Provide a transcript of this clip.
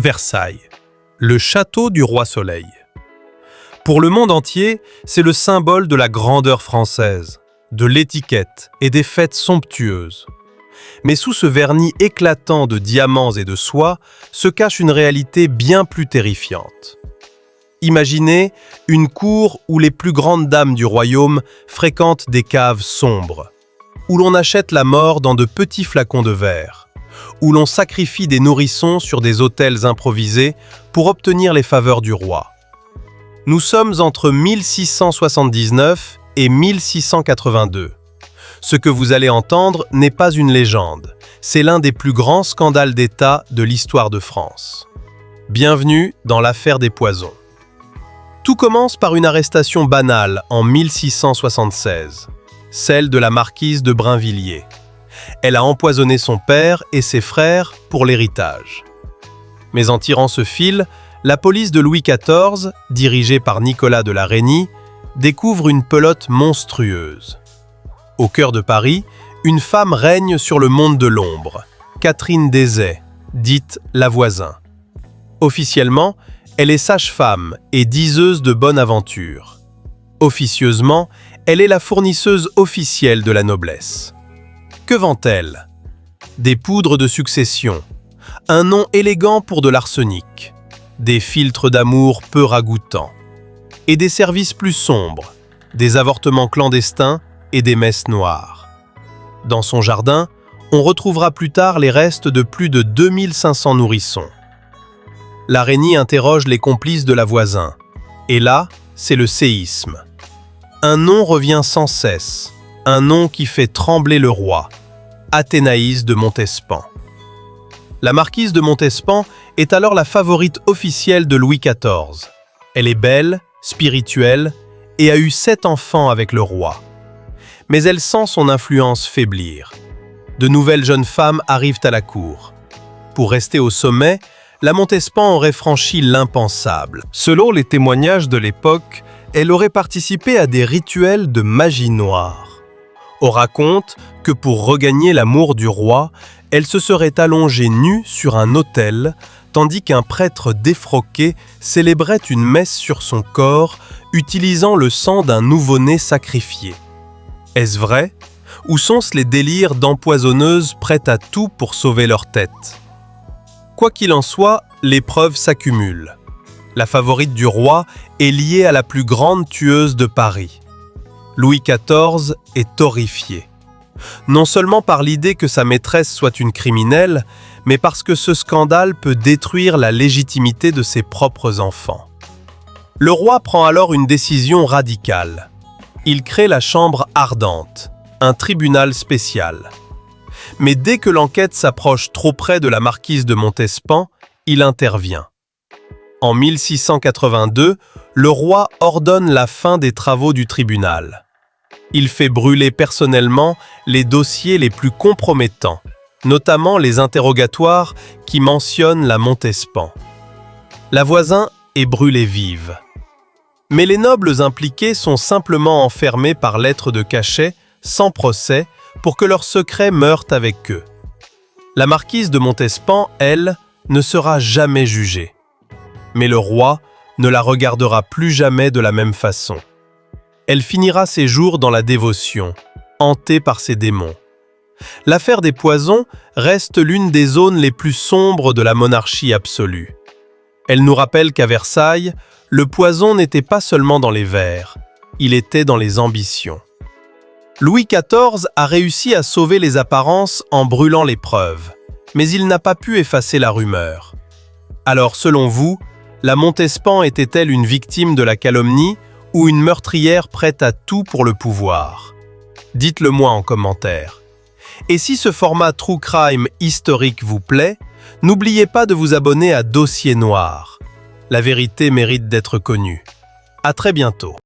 Versailles, le château du roi Soleil. Pour le monde entier, c'est le symbole de la grandeur française, de l'étiquette et des fêtes somptueuses. Mais sous ce vernis éclatant de diamants et de soie se cache une réalité bien plus terrifiante. Imaginez une cour où les plus grandes dames du royaume fréquentent des caves sombres, où l'on achète la mort dans de petits flacons de verre, où l'on sacrifie des nourrissons sur des autels improvisés pour obtenir les faveurs du roi. Nous sommes entre 1679 et 1682. Ce que vous allez entendre n'est pas une légende, c'est l'un des plus grands scandales d'État de l'histoire de France. Bienvenue dans l'affaire des poisons. Tout commence par une arrestation banale en 1676, celle de la marquise de Brinvilliers. Elle a empoisonné son père et ses frères pour l'héritage. Mais en tirant ce fil, la police de Louis XIV, dirigée par Nicolas de la Reynie, découvre une pelote monstrueuse. Au cœur de Paris, une femme règne sur le monde de l'ombre, Catherine Desaix, dite la Voisin. Officiellement, elle est sage-femme et diseuse de bonne aventure. Officieusement, elle est la fournisseuse officielle de la noblesse. Que vend-elle? Des poudres de succession, un nom élégant pour de l'arsenic, des filtres d'amour peu ragoûtants, et des services plus sombres, des avortements clandestins et des messes noires. Dans son jardin, on retrouvera plus tard les restes de plus de 2500 nourrissons. La Reynie interroge les complices de la Voisin, et là, c'est le séisme. Un nom revient sans cesse, un nom qui fait trembler le roi, Athénaïs de Montespan. La marquise de Montespan est alors la favorite officielle de Louis XIV. Elle est belle, spirituelle et a eu 7 enfants avec le roi. Mais elle sent son influence faiblir. De nouvelles jeunes femmes arrivent à la cour. Pour rester au sommet, la Montespan aurait franchi l'impensable. Selon les témoignages de l'époque, elle aurait participé à des rituels de magie noire. On raconte que pour regagner l'amour du roi, elle se serait allongée nue sur un autel, tandis qu'un prêtre défroqué célébrait une messe sur son corps, utilisant le sang d'un nouveau-né sacrifié. Est-ce vrai? Ou sont-ce les délires d'empoisonneuses prêtes à tout pour sauver leur tête? Quoi qu'il en soit, les preuves s'accumulent. La favorite du roi est liée à la plus grande tueuse de Paris. Louis XIV est horrifié. Non seulement par l'idée que sa maîtresse soit une criminelle, mais parce que ce scandale peut détruire la légitimité de ses propres enfants. Le roi prend alors une décision radicale. Il crée la Chambre ardente, un tribunal spécial. Mais dès que l'enquête s'approche trop près de la marquise de Montespan, il intervient. En 1682, le roi ordonne la fin des travaux du tribunal. Il fait brûler personnellement les dossiers les plus compromettants, notamment les interrogatoires qui mentionnent la Montespan. La Voisin est brûlée vive. Mais les nobles impliqués sont simplement enfermés par lettre de cachet, sans procès, pour que leurs secrets meurent avec eux. La marquise de Montespan, elle, ne sera jamais jugée. Mais le roi ne la regardera plus jamais de la même façon. Elle finira ses jours dans la dévotion, hantée par ses démons. L'affaire des poisons reste l'une des zones les plus sombres de la monarchie absolue. Elle nous rappelle qu'à Versailles, le poison n'était pas seulement dans les vers, il était dans les ambitions. Louis XIV a réussi à sauver les apparences en brûlant les preuves, mais il n'a pas pu effacer la rumeur. Alors, selon vous, la Montespan était-elle une victime de la calomnie ou une meurtrière prête à tout pour le pouvoir? Dites-le moi en commentaire. Et si ce format True Crime historique vous plaît, n'oubliez pas de vous abonner à Dossier Noir. La vérité mérite d'être connue. À très bientôt.